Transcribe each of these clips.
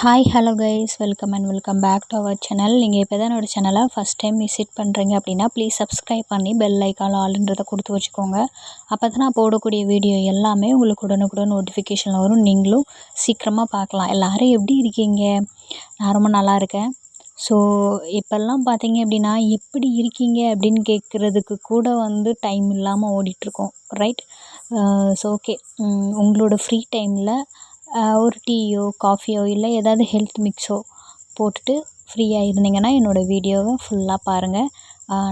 Hi hello guys welcome and welcome back to our channel. நீங்கள் இப்போ தான் என்னோடய சேனலை ஃபஸ்ட் டைம் விசிட் பண்ணுறீங்க அப்படின்னா ப்ளீஸ் சப்ஸ்கிரைப் பண்ணி பெல் ஐக்கான் ஆல்ன்றதை கொடுத்து வச்சுக்கோங்க. அப்போ தான் நான் போடக்கூடிய வீடியோ எல்லாமே உங்களுக்கு உடனுக்குடன் நோட்டிஃபிகேஷன் வரும். நீங்களும் சீக்கிரமாக பார்க்கலாம். எல்லோரும் எப்படி இருக்கீங்க? நான் ரொம்ப நல்லா இருக்கேன். ஸோ இப்போல்லாம் பார்த்தீங்க அப்படின்னா எப்படி இருக்கீங்க அப்படின்னு கேட்குறதுக்கு கூட டைம் இல்லாமல் ஓடிட்டுருக்கோம், ரைட்? ஸோ ஓகே, உங்களோட ஃப்ரீ டைமில் ஒரு டீயோ காஃபியோ இல்லை ஏதாவது ஹெல்த் மிக்ஸோ போட்டுட்டு ஃப்ரீயாக இருந்தீங்கன்னா என்னோடய வீடியோவை ஃபுல்லாக பாருங்கள்.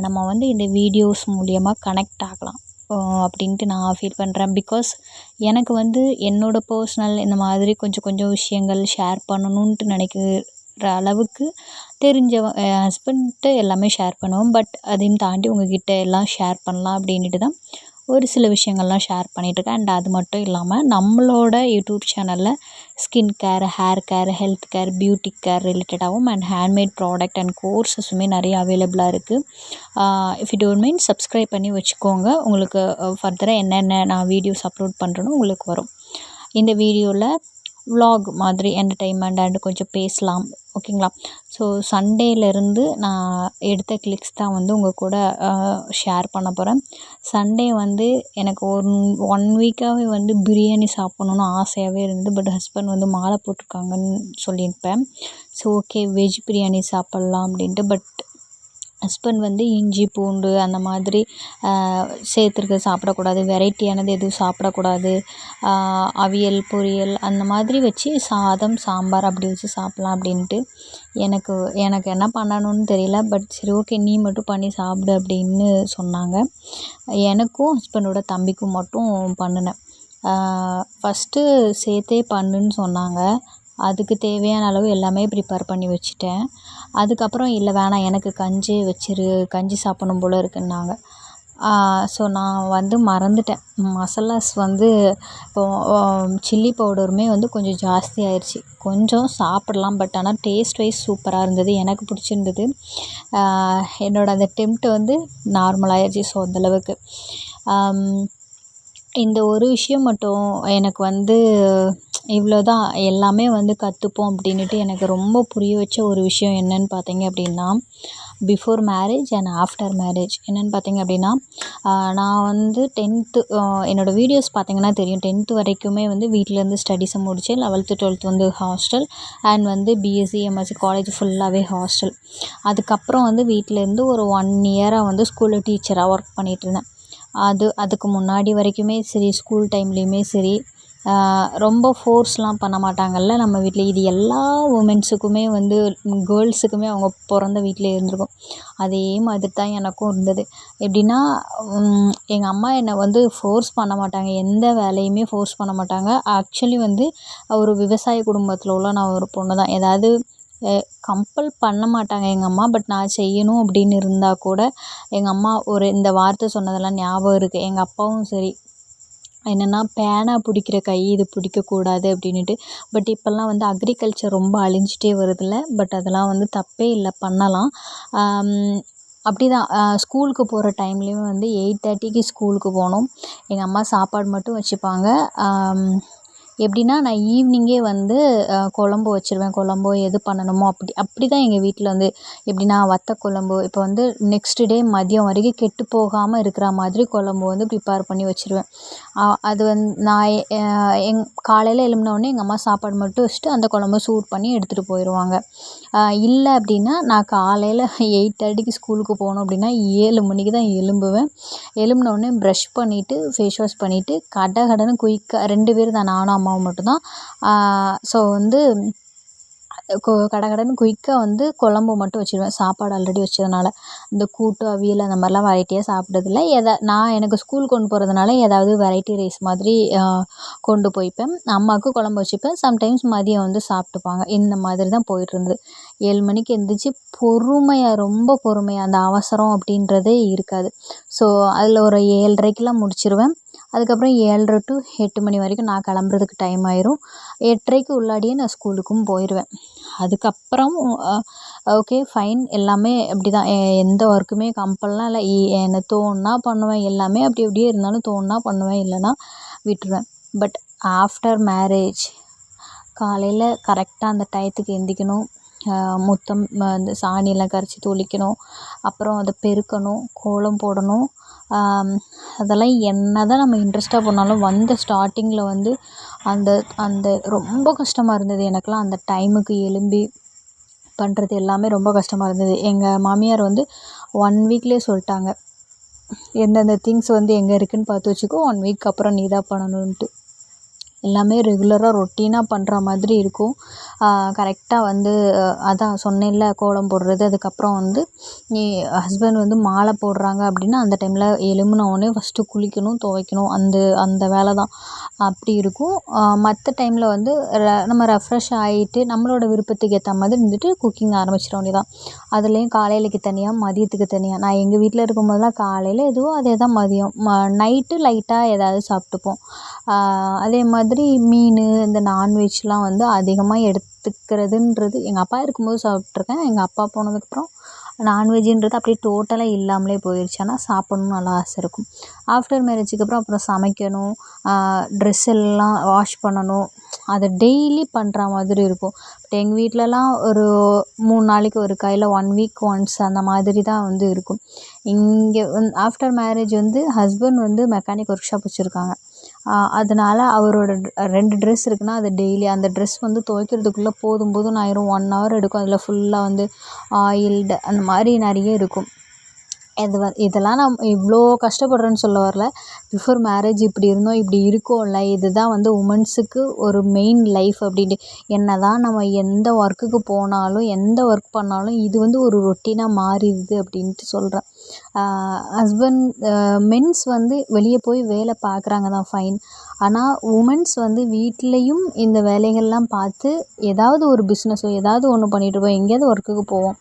நம்ம இந்த வீடியோஸ் மூலியமாக கனெக்ட் ஆகலாம் அப்படின்ட்டு நான் ஃபீல் பண்ணுறேன். பிகாஸ் எனக்கு என்னோடய பர்சனல் இந்த மாதிரி கொஞ்சம் கொஞ்சம் விஷயங்கள் ஷேர் பண்ணணுன்ட்டு நினைக்கிற அளவுக்கு தெரிஞ்சவன் என் ஹஸ்பண்ட்கிட்ட எல்லாமே ஷேர் பண்ணுவேன். பட் அதையும் தாண்டி உங்ககிட்ட எல்லாம் ஷேர் பண்ணலாம் அப்படின்ட்டு தான் ஒரு சில விஷயங்கள்லாம் ஷேர் பண்ணிகிட்ருக்கேன். அண்ட் அது மட்டும் இல்லாமல் நம்மளோட யூடியூப் சேனலில் skin care, hair care, health care, beauty care ரிலேட்டடாகவும் அண்ட் ஹேண்ட்மேட் ப்ராடக்ட் அண்ட் கோர்ஸஸுமே நிறைய அவைலபிளாக இருக்குது. If you don't mind subscribe பண்ணி வச்சுக்கோங்க. உங்களுக்கு ஃபர்தராக என்னென்ன நான் வீடியோஸ் அப்லோட் பண்ணுறேனோ உங்களுக்கு வரும். இந்த வீடியோவில் vlog மாதிரி என்டர்டெயின்மெண்ட் அண்ட் கொஞ்சம் பேசலாம், ஓகேங்களா? ஸோ சண்டேலேருந்து நான் எடுத்த கிளிக்ஸ் தான் உங்கள் கூட ஷேர் பண்ண போகிறேன். சண்டே எனக்கு ஒன் வீக்காகவே பிரியாணி சாப்பிட்ணுன்னு ஆசையாகவே இருந்தது. பட் ஹஸ்பண்ட் மாலை போட்டிருக்காங்கன்னு சொல்லியிருப்பேன். ஸோ ஓகே, வெஜ் பிரியாணி சாப்பிட்லாம் அப்படின்ட்டு. பட் ஹஸ்பண்ட் இஞ்சி பூண்டு அந்த மாதிரி சேர்த்துருக்க சாப்பிடக்கூடாது, வெரைட்டியானது எதுவும் சாப்பிடக்கூடாது, அவியல் பொரியல் அந்த மாதிரி வச்சு சாதம் சாம்பார் அப்படி வச்சு சாப்பிட்லாம் அப்படின்ட்டு. எனக்கு என்ன பண்ணணும்னு தெரியல. பட் சரி ஓகே, நீ மட்டும் பண்ணி சாப்பிடு அப்படின்னு சொன்னாங்க. எனக்கும் ஹஸ்பண்டோட தம்பிக்கும் மட்டும் பண்ணினேன். ஃபஸ்ட்டு சேர்த்தே பண்ணுன்னு சொன்னாங்க. அதுக்கு தேவையான அளவு எல்லாமே ப்ரிப்பேர் பண்ணி வச்சுட்டேன். அதுக்கப்புறம் இல்லை வேணாம், எனக்கு கஞ்சி வச்சிரு, கஞ்சி சாப்பிட்ணும் போல் இருக்குன்னாங்க. ஸோ நான் மறந்துட்டேன். மசாலாஸ் இப்போது சில்லி பவுடருமே கொஞ்சம் ஜாஸ்தி ஆயிடுச்சு. கொஞ்சம் சாப்பிடலாம், பட் ஆனால் டேஸ்ட் வைஸ் சூப்பராக இருந்தது, எனக்கு பிடிச்சிருந்தது. என்னோடய அந்த டெம்ப்ட் நார்மலாகிடுச்சு. ஸோ அந்தளவுக்கு இந்த ஒரு விஷயம் மட்டும் எனக்கு இவ்வளோ தான், எல்லாமே கற்றுப்போம் அப்படின்ட்டு எனக்கு ரொம்ப புரிய வச்ச ஒரு விஷயம் என்னென்னு பார்த்தீங்க அப்படின்னா, before marriage and after marriage என்னென்னு பார்த்தீங்க அப்படின்னா, நான் 10th என்னோடய வீடியோஸ் பார்த்தீங்கன்னா தெரியும். 10th வரைக்குமே வீட்டிலேருந்து ஸ்டடீஸை முடித்தேன். 11th 12th hostel and BSc MSc college ஃபுல்லாகவே ஹாஸ்டல். அதுக்கப்புறம் வீட்டிலேருந்து ஒரு 1 இயராக ஸ்கூலில் டீச்சராக ஒர்க் பண்ணிகிட்ருந்தேன். அதுக்கு முன்னாடி வரைக்குமே சரி, ஸ்கூல் டைம்லேயுமே சரி, ரொம்ப ஃபோர்ஸ்லாம் பண்ண மாட்டாங்கல்ல நம்ம வீட்டில். இது எல்லா உமன்ஸுக்குமே கேர்ள்ஸுக்குமே அவங்க பிறந்த வீட்டிலே இருந்திருக்கும். அதே மாதிரி தான் எனக்கும் இருந்தது. எப்படின்னா எங்கள் அம்மா என்னை ஃபோர்ஸ் பண்ண மாட்டாங்க, எந்த வேலையுமே ஃபோர்ஸ் பண்ண மாட்டாங்க. ஆக்சுவலி ஒரு விவசாய குடும்பத்தில் உள்ள நான் ஒரு பொண்ணு தான். ஏதாவது கம்பல் பண்ண மாட்டாங்க எங்கள் அம்மா. பட் நான் செய்யணும் அப்படின்னு இருந்தால் கூட எங்கள் அம்மா இந்த வார்த்தை சொன்னதெல்லாம் ஞாபகம் இருக்குது. எங்கள் அப்பாவும் சரி, என்னென்னா பேனா பிடிக்கிற கை இது பிடிக்கக்கூடாது அப்படின்ட்டு. பட் இப்போல்லாம் அக்ரிகல்ச்சர் ரொம்ப அழிஞ்சிட்டே வருதில்ல. பட் அதெல்லாம் தப்பே இல்லை, பண்ணலாம். அப்படி தான் ஸ்கூலுக்கு போகிற டைம்லேயுமே 8:30க்கு ஸ்கூலுக்கு போகணும். எங்கள் அம்மா சாப்பாடு மட்டும் வச்சுப்பாங்க. எப்படின்னா நான் ஈவினிங்கே குழம்பு வச்சுருவேன். குழம்போ எது பண்ணணுமோ அப்படி தான் எங்கள் வீட்டில் எப்படின்னா வத்த குழம்பு இப்போ நெக்ஸ்ட் டே மதியம் வரைக்கும் கெட்டு போகாமல் இருக்கிற மாதிரி குழம்பு ப்ரிப்பேர் பண்ணி வச்சுருவேன். அது நான் காலையில் எழும்பினோடனே எங்கள் அம்மா சாப்பாடு மட்டும் வச்சுட்டு அந்த குழம்பு சூட் பண்ணி எடுத்துகிட்டு போயிடுவாங்க. இல்லை அப்படின்னா நான் காலையில் 8:30க்கு ஸ்கூலுக்கு போகணும் அப்படின்னா 7 மணிக்கு தான் எழும்புவேன். எழும்பினோடனே ப்ரஷ் பண்ணிவிட்டு ஃபேஸ் வாஷ் பண்ணிவிட்டு கடன்னு குயிக்காக 2 பேர் தான், நானும் அம்மாவும் மட்டும்தான். ஸோ கடன்னு குயிக்காக குழம்பு மட்டும் வச்சுருவேன். சாப்பாடு ஆல்ரெடி வச்சதுனால இந்த கூட்டு அவியல் அந்த மாதிரிலாம் வெரைட்டியாக சாப்பிட்டதில்ல. நான் எனக்கு ஸ்கூல் கொண்டு போகிறதுனால ஏதாவது வெரைட்டி ரைஸ் மாதிரி கொண்டு போய்ப்பேன். அம்மாவுக்கு குழம்பு வச்சுப்பேன். சம்டைம்ஸ் மதியம் சாப்பிட்டுப்பாங்க. இந்த மாதிரி தான் போயிட்டுருந்தது. 7 மணிக்கு எழுந்திரிச்சி பொறுமையாக, ரொம்ப பொறுமையாக, அந்த அவசரம் அப்படின்றதே இருக்காது. ஸோ அதில் ஒரு 7:30க்கெலாம் முடிச்சிடுவேன். அதுக்கப்புறம் 7:30 to 8 மணி வரைக்கும் நான் கிளம்புறதுக்கு டைம் ஆயிரும். 8:30க்கு உள்ளாடியே நான் ஸ்கூலுக்கும் போயிடுவேன். அதுக்கப்புறம் ஓகே ஃபைன், எல்லாமே அப்படி தான். எந்த ஒர்க்குமே கம்பல்லாம் இல்லை. எனக்கு தோணுனா பண்ணுவேன். எல்லாமே அப்படி அப்படியே இருந்தாலும் தோணுனா பண்ணுவேன், இல்லைன்னா விட்டுருவேன். பட் ஆஃப்டர் மேரேஜ் காலையில் கரெக்டாக அந்த டயத்துக்கு எந்திரிக்கணும். முத்தம் இந்த சாணியெல்லாம் கரைச்சி தொளிக்கணும். அப்புறம் அதை பெருக்கணும், கோலம் போடணும். அதெல்லாம் என்ன தான் நம்ம இன்ட்ரெஸ்ட்டாக பண்ணாலும் வந்த ஸ்டார்டிங்கில் வந்து அந்த அந்த ரொம்ப கஷ்டமாக இருந்தது எனக்கெலாம். அந்த டைமுக்கு எழும்பி பண்ணுறது எல்லாமே ரொம்ப கஷ்டமாக இருந்தது. எங்கள் மாமியார் வந்து 1 வீக்லேயே சொல்லிட்டாங்க, எந்தெந்த திங்ஸ் வந்து எங்கே இருக்குதுன்னு பார்த்து வச்சுக்கோ, 1 வீக் அப்புறம் நீ தான் பண்ணணுன்ட்டு. எல்லாமே ரெகுலராக ரொட்டீனாக பண்ணுற மாதிரி இருக்கும். கரெக்டாக வந்து அதான் சொன்னேன்ல, கோலம் போடுறது. அதுக்கப்புறம் வந்து நீ ஹஸ்பண்ட் வந்து மாலை போடுறாங்க அப்படின்னா அந்த டைமில் எழும்புனோடனே ஃபஸ்ட்டு குளிக்கணும், துவைக்கணும். அந்த வேலை தான் அப்படி இருக்கும். மற்ற டைமில் வந்து நம்ம ரெஃப்ரெஷ் ஆகிட்டு நம்மளோட விருப்பத்துக்கு ஏற்ற மாதிரி இருந்துட்டு குக்கிங் ஆரம்பிச்சிட வேண்டியதான். அதுலேயும் காலையிலக்கு தனியாக, மதியத்துக்கு தனியாக. நான் எங்கள் வீட்டில் இருக்கும்போதெல்லாம் காலையில் எதுவோ அதே தான் மதியம். நைட்டு லைட்டாக ஏதாவது சாப்பிட்டுப்போம். அதே மாதிரி மீன், இந்த நான்வெஜ்லாம் வந்து அதிகமாக எடுத்துக்கிறதுன்றது எங்கள் அப்பா இருக்கும்போது சாப்பிட்ருக்கேன். எங்கள் அப்பா போனதுக்கப்புறம் நான்வெஜ்ஜுன்றது அப்படியே டோட்டலாக இல்லாமலே போயிடுச்சு. ஆனால் சாப்பிட்ணுன்னு நல்லா ஆசை இருக்கும். ஆஃப்டர் மேரேஜுக்கு அப்புறம் சமைக்கணும், ட்ரெஸ் எல்லாம் வாஷ் பண்ணணும். அதை டெய்லி பண்ணுற மாதிரி இருக்கும். பட் எங்கள் வீட்டிலலாம் ஒரு 3 நாளைக்கு ஒருக்கா, இல்லை 1 வீக் ஒன்ஸ் அந்த மாதிரி தான் வந்து இருக்கும். இங்கே ஆஃப்டர் மேரேஜ் வந்து ஹஸ்பண்ட் வந்து மெக்கானிக் ஒர்க் ஷாப் வச்சுருக்காங்க. அதனால அவரோட 2 ட்ரெஸ் இருக்குன்னா அது டெய்லி அந்த ட்ரெஸ் வந்து துவைக்கிறதுக்குள்ளே போதும் போதும்னு ஆயிரும். 1 ஹவர் எடுக்கும். அதில் ஃபுல்லாக வந்து ஆயில்டு அந்த மாதிரி நிறைய இருக்கும். இதெல்லாம் நான் இவ்வளோ கஷ்டப்படுறேன்னு சொல்ல வரல. பிஃபோர் மேரேஜ் இப்படி இருந்தோம், இப்படி இருக்கோம்ல, இதுதான் வந்து உமன்ஸுக்கு ஒரு மெயின் லைஃப் அப்படின்ட்டு. என்ன தான் நம்ம எந்த ஒர்க்குக்கு போனாலும், எந்த ஒர்க் பண்ணாலும் இது வந்து ஒரு ரொட்டீனாக மாறிடுது அப்படின்ட்டு சொல்கிறேன். ஹஸ்பண்ட் மென்ஸ் வந்து வெளியே போய் வேலை பார்க்குறாங்க தான், ஃபைன். ஆனால் உமன்ஸ் வந்து வீட்லேயும் இந்த வேலைகள்லாம் பார்த்து ஏதாவது ஒரு பிஸ்னஸோ ஏதாவது ஒன்று பண்ணிகிட்ருப்போம். எங்கேயாவது ஒர்க்குக்கு போவோம்.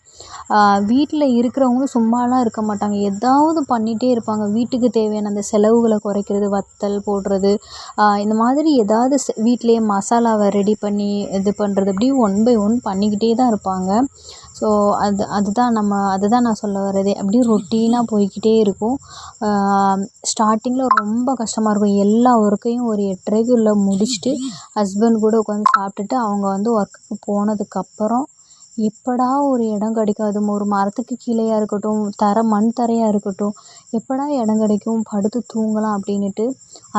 வீட்டில் இருக்கிறவங்களும் சும்மாலாம் இருக்க மாட்டாங்க. ஏதாவது பண்ணிகிட்டே இருப்பாங்க. வீட்டுக்கு தேவையான அந்த செலவுகளை குறைக்கிறது, வத்தல் போடுறது, இந்த மாதிரி ஏதாவது வீட்டிலேயே மசாலாவை ரெடி பண்ணி இது பண்ணுறது, இப்படி 1 பை 1 பண்ணிக்கிட்டே தான் இருப்பாங்க. ஸோ அதுதான் நான் சொல்ல வரதே. அப்படியே ரொட்டீனாக போய்க்கிட்டே இருக்கும். ஸ்டார்டிங்கில் ரொம்ப கஷ்டமாக இருக்கும். எல்லா ஒர்க்கையும் ஒரு 8:30க்குள்ளே முடிச்சுட்டு ஹஸ்பண்ட் கூட உட்காந்து சாப்பிட்டுட்டு அவங்க வந்து ஒர்க்குக்கு போனதுக்கப்புறம் எப்படா ஒரு இடம் கிடைக்காது, ஒரு மரத்துக்கு கீழேயா இருக்கட்டும், மண் தரையாக இருக்கட்டும், எப்படா இடம் கிடைக்கும் படுத்து தூங்கலாம் அப்படின்னுட்டு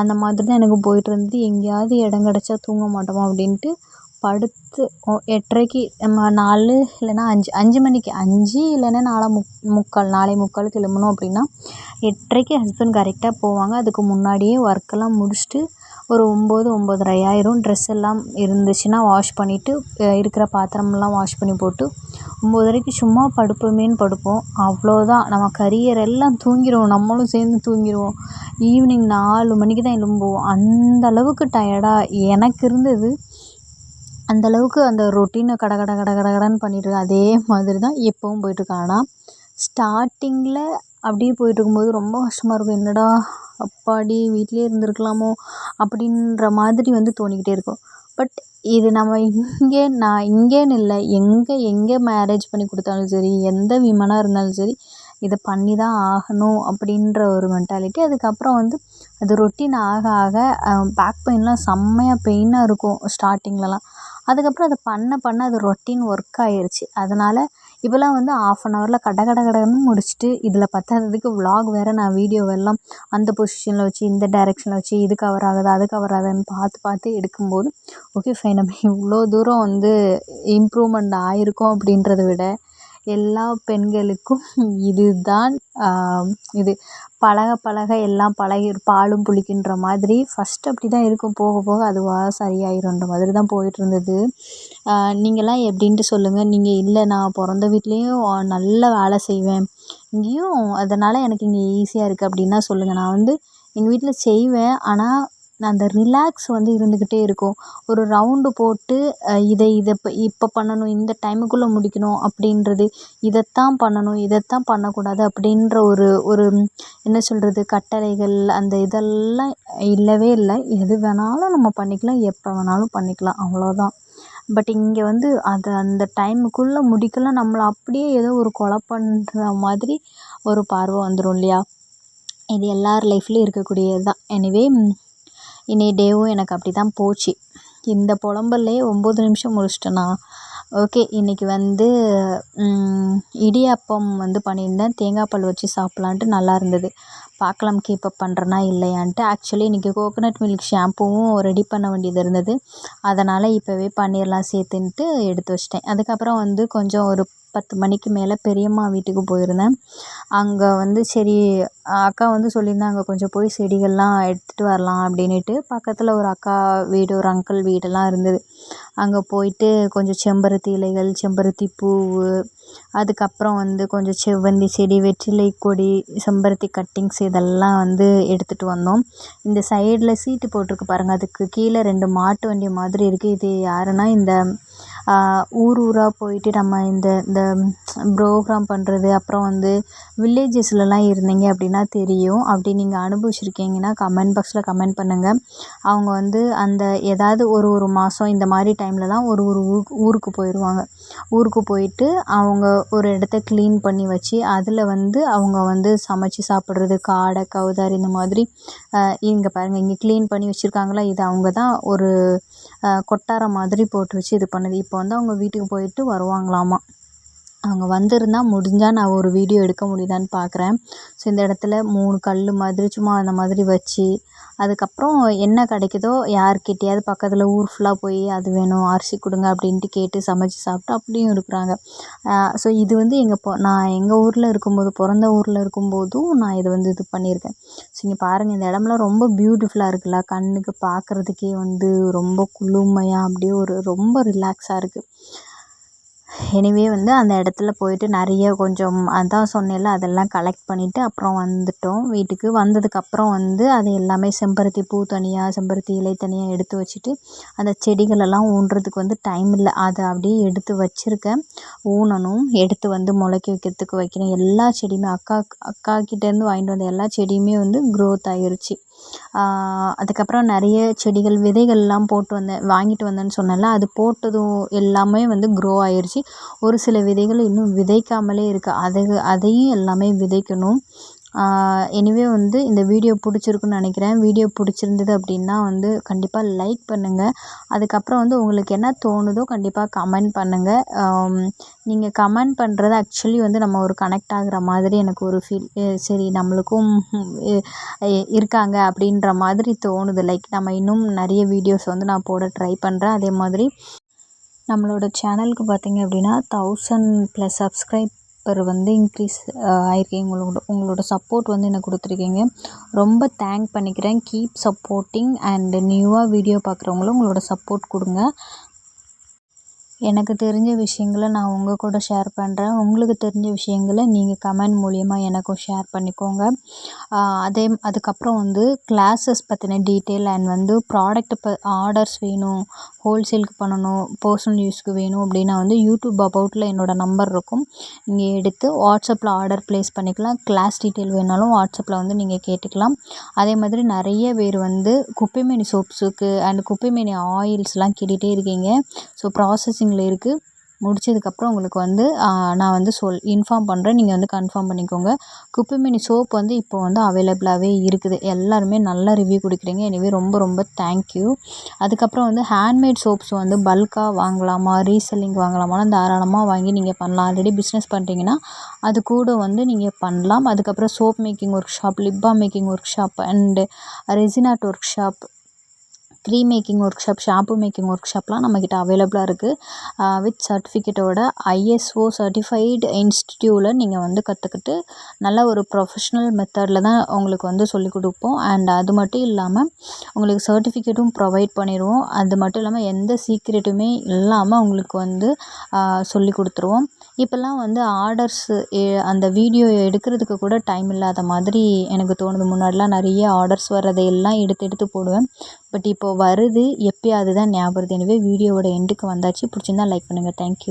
அந்த மாதிரி தான் எனக்கு போயிட்டு இருந்தது. எங்கேயாவது இடம் கிடச்சா தூங்க மாட்டோமா அப்படின்ட்டு படுத்து 8:30க்கு நம்ம 4 இல்லைன்னா 5 மணிக்கு 5 இல்லைன்னா 4:45 கிளம்பணும் அப்படின்னா 8:30க்கு ஹஸ்பண்ட் கரெக்டாக போவாங்க. அதுக்கு முன்னாடியே ஒர்க்கெல்லாம் முடிச்சுட்டு ஒரு 9, 9:30 ஆயிரும். ட்ரெஸ் எல்லாம் இருந்துச்சுன்னா வாஷ் பண்ணிவிட்டு இருக்கிற பாத்திரமெல்லாம் வாஷ் பண்ணி போட்டு 9:30க்கு சும்மா படுப்போமேன்னு படுப்போம். அவ்வளோதான், நம்ம கரியர் எல்லாம் தூங்கிடுவோம், நம்மளும் சேர்ந்து தூங்கிடுவோம். ஈவினிங் 4 மணிக்கு தான் எழும்புவோம். அந்த அளவுக்கு டயர்டாக எனக்கு இருந்தது. அந்தளவுக்கு அந்த ரொட்டீனை கடன்னு பண்ணிட்டு அதே மாதிரி தான் எப்போவும் போயிட்டுருக்கு. ஆனால் ஸ்டார்டிங்கில் அப்படியே போயிட்டுருக்கும்போது ரொம்ப கஷ்டமாக இருக்கும். என்னடா அப்பாடி வீட்டிலே இருந்திருக்கலாமோ அப்படின்ற மாதிரி வந்து தோணிக்கிட்டே இருக்கும். பட் இது நம்ம நான் இங்கேன்னு இல்லை, எங்கே மேரேஜ் பண்ணி கொடுத்தாலும் சரி, எந்த விமனாக இருந்தாலும் சரி, இதை பண்ணி தான் ஆகணும் அப்படின்ற ஒரு மென்டாலிட்டி. அதுக்கப்புறம் வந்து அது ரொட்டீன் ஆக ஆக பேக் பெயின்லாம் செம்மையாக பெயினாக இருக்கும் ஸ்டார்டிங்லலாம். அதுக்கப்புறம் அதை பண்ண அது ரொட்டீன் ஒர்க் ஆகிருச்சு. அதனால் இப்போலாம் வந்து 1/2 ஹவரில் கடன்னு முடிச்சுட்டு, இதில் பத்தாததுக்கு விலாக் வேறு நான் வீடியோவெல்லாம் அந்த பொசிஷனில் வச்சு, இந்த டைரெக்ஷனில் வச்சு, இது கவர் ஆகுதா அது கவர் ஆகுதான்னு பார்த்து எடுக்கும்போது ஓகே ஃபைன், நம்ம இவ்வளோ தூரம் வந்து இம்ப்ரூவ்மெண்ட் ஆகிருக்கோம் அப்படின்றத விட எல்லா பெண்களுக்கும் இதுதான் இது பழக எல்லாம் பாலும் புளிக்குன்ற மாதிரி ஃபஸ்ட்டு அப்படி தான் இருக்கும். போக போக அதுவாக சரியாயிரும்ன்ற மாதிரி தான் போயிட்டுருந்தது. நீங்கள்லாம் எப்படின்ட்டு சொல்லுங்கள். நீங்கள் இல்லை நான் பிறந்த வீட்லேயும் நல்ல வேலை செய்வேன், இங்கேயும் அதனால் எனக்கு இங்கே ஈஸியாக இருக்குது அப்படின்னா சொல்லுங்கள். நான் வந்து எங்கள் வீட்டில் செய்வேன், ஆனால் அந்த ரிலாக்ஸ் வந்து இருந்துக்கிட்டே இருக்கும். ஒரு ரவுண்டு போட்டு இதை இப்போ பண்ணணும், இந்த டைமுக்குள்ளே முடிக்கணும் அப்படின்றது, இதைத்தான் பண்ணணும், இதைத்தான் பண்ணக்கூடாது அப்படின்ற ஒரு என்ன சொல்கிறது, கட்டளைகள் அந்த இதெல்லாம் இல்லவே இல்லை. எது வேணாலும் நம்ம பண்ணிக்கலாம், எப்போ வேணாலும் பண்ணிக்கலாம், அவ்வளோதான். பட் இங்கே வந்து அந்த டைமுக்குள்ளே முடிக்கலாம், நம்மளை அப்படியே ஏதோ ஒரு கொலை பண்ணுற மாதிரி ஒரு பார்வை வந்துடும் இல்லையா? இது எல்லார் லைஃப்லேயும் இருக்கக்கூடியது தான். எனிவே இன்னைய டேவும் எனக்கு அப்படி தான் போச்சு. இந்த புலம்பல்லே 9 நிமிஷம் முடிச்சிட்டேனா. ஓகே, இன்றைக்கி வந்து இடியாப்பம் வந்து பண்ணியிருந்தேன். தேங்காய் பால் வச்சு சாப்பிட்லான்ட்டு நல்லா இருந்தது. பார்க்கலாம் கீப்பப் பண்ணுறேனா இல்லையான்ட்டு. ஆக்சுவலி இன்றைக்கி கோகோனட் மில்க் ஷாம்பூவும் ரெடி பண்ண வேண்டியது இருந்தது. அதனால் இப்போவே பண்ணிடலாம் சேர்த்துன்ட்டு எடுத்து வச்சிட்டேன். அதுக்கப்புறம் வந்து கொஞ்சம் ஒரு 10 மணிக்கு மேலே பெரியம்மா வீட்டுக்கு போயிருந்தேன். அங்கே வந்து சரி அக்கா வந்து சொல்லியிருந்தாங்க கொஞ்சம் போய் செடிகள்லாம் எடுத்துகிட்டு வரலாம் அப்படின்னுட்டு. பக்கத்தில் ஒரு அக்கா வீடு, ஒரு அங்கிள் வீடெல்லாம் இருந்தது. அங்கே போயிட்டு கொஞ்சம் செம்பருத்தி இலைகள், செம்பருத்தி பூவு, அதுக்கப்புறம் வந்து கொஞ்சம் செவ்வந்தி செடி, வெற்றிலை கொடி, செம்பருத்தி கட்டிங்ஸ் இதெல்லாம் வந்து எடுத்துகிட்டு வந்தோம். இந்த சைடில் சீட்டு போட்டிருக்கு பாருங்கள், அதுக்கு கீழே 2 மாட்டு வண்டி மாதிரி இருக்குது. இது யாருன்னா இந்த ஊர் ஊராக போயிட்டு நம்ம இந்த இந்த ப்ரோக்ராம் பண்ணுறது, அப்புறம் வந்து வில்லேஜஸ்லலாம் இருந்தீங்க அப்படின்னா தெரியும். அப்படி நீங்கள் அனுபவிச்சிருக்கீங்கன்னா கமெண்ட் பாக்ஸில் கமெண்ட் பண்ணுங்கள். அவங்க வந்து அந்த ஏதாவது ஒரு மாதம் இந்த மாதிரி டைம்லலாம் ஒரு ஒரு ஊருக்கு போயிடுவாங்க. ஊருக்கு போயிட்டு அவங்க ஒரு இடத்த க்ளீன் பண்ணி வச்சு அதில் வந்து அவங்க வந்து சமைச்சு சாப்பிட்றது, காடை, கவுதாரி இந்த மாதிரி. இங்கே பாருங்கள், இங்கே க்ளீன் பண்ணி வச்சுருக்காங்களா, இது அவங்க தான் ஒரு கொட்டாரம் மாதிரி போட்டு வச்சு இது பண்ணுது. இப்போ வந்து அவங்க வீட்டுக்கு போயிட்டு வருவாங்களாமா. அவங்க வந்திருந்தால் முடிஞ்சால் நான் ஒரு வீடியோ எடுக்க முடியுதான்னு பார்க்குறேன். ஸோ இந்த இடத்துல 3 கல் மாதிரி சும்மா அந்த மாதிரி வச்சு, அதுக்கப்புறம் என்ன கிடைக்குதோ யார்கிட்டையாவது பக்கத்தில் ஊர் ஃபுல்லாக போய் அது வேணும் அரிசி கொடுங்க அப்படின்ட்டு கேட்டு சமைச்சு சாப்பிட்டு அப்படியும் இருக்கிறாங்க. ஸோ இது வந்து நான் எங்கள் ஊரில் இருக்கும்போது, பிறந்த ஊரில் இருக்கும்போதும் நான் இது வந்து இது பண்ணியிருக்கேன். ஸோ இங்கே பாருங்கள், இந்த இடம்லாம் ரொம்ப பியூட்டிஃபுல்லாக இருக்குல்ல, கண்ணுக்கு பார்க்குறதுக்கே வந்து ரொம்ப குளுமையாக அப்படியே ரொம்ப ரிலாக்ஸாக இருக்குது. எனிவே வந்து அந்த இடத்துல போயிட்டு நிறைய கொஞ்சம் அதான் சொன்னேன்ல, அதெல்லாம் கலெக்ட் பண்ணிவிட்டு அப்புறம் வந்துட்டோம் வீட்டுக்கு. வந்ததுக்கப்புறம் வந்து அது எல்லாமே செம்பருத்தி பூ தனியாக, செம்பருத்தி இலை தனியாக எடுத்து வச்சுட்டு, அந்த செடிகளெல்லாம் ஊன்றதுக்கு வந்து டைம் இல்லை. அதை அப்படியே எடுத்து வச்சுருக்கேன். ஊனணும், எடுத்து வந்து முளைக்க வைக்கிறதுக்கு வைக்கிறேன். எல்லா செடியுமே அக்காக்கிட்டேருந்து வாங்கிட்டு வந்த எல்லா செடியுமே வந்து க்ரோத் ஆகிருச்சு. அதுக்கப்புறம் நிறைய செடிகள் விதைகள்லாம் வாங்கிட்டு வந்தேன்னு சொன்னேன்ல, அது போட்டதும் எல்லாமே வந்து க்ரோ ஆகிருச்சு. ஒரு சில விதைகள் இன்னும் விதைக்காமலே இருக்குது. அதையும் எல்லாமே விதைக்கணும். எனிவே வந்து இந்த வீடியோ பிடிச்சிருக்குன்னு நினைக்கிறேன். வீடியோ பிடிச்சிருந்தது அப்படின்னா வந்து கண்டிப்பாக லைக் பண்ணுங்கள். அதுக்கப்புறம் வந்து உங்களுக்கு என்ன தோணுதோ கண்டிப்பாக கமெண்ட் பண்ணுங்கள். நீங்கள் கமெண்ட் பண்ணுறது ஆக்சுவலி வந்து நம்ம ஒரு கனெக்ட் ஆகிற மாதிரி எனக்கு ஒரு ஃபீல். சரி நம்மளுக்கும் இருக்காங்க அப்படின்ற மாதிரி தோணுது. லைக் நம்ம இன்னும் நிறைய வீடியோஸ் வந்து நான் போட ட்ரை பண்ணுறேன். அதே மாதிரி நம்மளோட சேனலுக்கு பார்த்திங்க அப்படின்னா 1000+ சப்ஸ்கிரைபர் வந்து இன்க்ரீஸ் ஆகிருக்கீங்க. உங்களோட சப்போர்ட் வந்து எனக்கு கொடுத்துருக்கீங்க. ரொம்ப தேங்க் பண்ணிக்கிறேன். கீப் சப்போர்ட்டிங் அண்ட் நியூவாக வீடியோ பார்க்குறவங்களும் உங்களோட சப்போர்ட் கொடுங்க. எனக்கு தெரிஞ்ச விஷயங்களை நான் உங்கள் கூட ஷேர் பண்ணுறேன். உங்களுக்கு தெரிஞ்ச விஷயங்களை நீங்கள் கமெண்ட் மூலிமா எனக்கும் ஷேர் பண்ணிக்கோங்க. அதுக்கப்புறம் வந்து கிளாஸஸ் பற்றின டீட்டெயில் அண்ட் வந்து ப்ராடக்ட் ஆர்டர்ஸ் வேணும், ஹோல்சேலுக்கு பண்ணணும், பர்சனல் யூஸ்க்கு வேணும் அப்படின்னா வந்து யூடியூப் அபவுட்டில் என்னோடய நம்பர் இருக்கும். நீங்கள் எடுத்து வாட்ஸ்அப்பில் ஆர்டர் ப்ளேஸ் பண்ணிக்கலாம். கிளாஸ் டீட்டெயில் வேணாலும் வாட்ஸ்அப்பில் வந்து நீங்கள் கேட்டுக்கலாம். அதே மாதிரி நிறைய பேர் வந்து குப்பைமேனி சோப்ஸுக்கு அண்ட் குப்பைமேனி ஆயில்ஸ்லாம் கேட்டுகிட்டே இருக்கீங்க. ஸோ ப்ராசஸிங்கில் இருக்குது. முடிச்சதுக்கப்புறம் உங்களுக்கு வந்து நான் வந்து இன்ஃபார்ம் பண்ணுறேன். நீங்கள் வந்து கன்ஃபார்ம் பண்ணிக்கோங்க. குப்பைமேனி சோப் வந்து இப்போ வந்து அவைலபிளாகவே இருக்குது. எல்லாருமே நல்ல ரிவ்யூ கொடுக்குறீங்க. எனவே ரொம்ப ரொம்ப தேங்க்யூ. அதுக்கப்புறம் வந்து ஹேண்ட்மேட் சோப்ஸ் வந்து பல்காக வாங்கலாமா, ரீசெல்லிங் வாங்கலாமான்னு தாராளமாக வாங்கி நீங்கள் பண்ணலாம். ஆல்ரெடி பிஸ்னஸ் பண்ணுறீங்கன்னா அது கூட வந்து நீங்கள் பண்ணலாம். அதுக்கப்புறம் soap making workshop, lip balm making workshop and resin art workshop, cream making workshop, shampoo making work ஷாப்லாம் நம்மக்கிட்ட அவைலபிளாக இருக்குது. வித் சர்டிஃபிகேட்டோட ISO சர்டிஃபைடு இன்ஸ்டிடியூட்டில் நீங்கள் வந்து கற்றுக்கிட்டு நல்ல ஒரு ப்ரொஃபஷ்னல் மெத்தடில் தான் உங்களுக்கு வந்து சொல்லிக் கொடுப்போம். அண்ட் அது மட்டும் இல்லாமல் உங்களுக்கு சர்டிஃபிகேட்டும் ப்ரொவைட் பண்ணிடுவோம். அது மட்டும் இல்லாமல் எந்த சீக்ரெட்டுமே இல்லாமல் உங்களுக்கு வந்து சொல்லி கொடுத்துருவோம். இப்போல்லாம் வந்து ஆர்டர்ஸு அந்த வீடியோ எடுக்கிறதுக்கு கூட டைம் இல்லாத மாதிரி எனக்கு தோணுது. முன்னாடிலாம் நிறைய ஆர்டர்ஸ் வர்றதையெல்லாம் எடுத்து போடுவேன். பட் இப்போது வருது, எப்பயாவது தான் ஞாபகம் வருது. எனவே வீடியோவோட எண்டுக்கு வந்தாச்சு. பிடிச்சிருந்தா லைக் பண்ணுங்கள். தேங்க்யூ.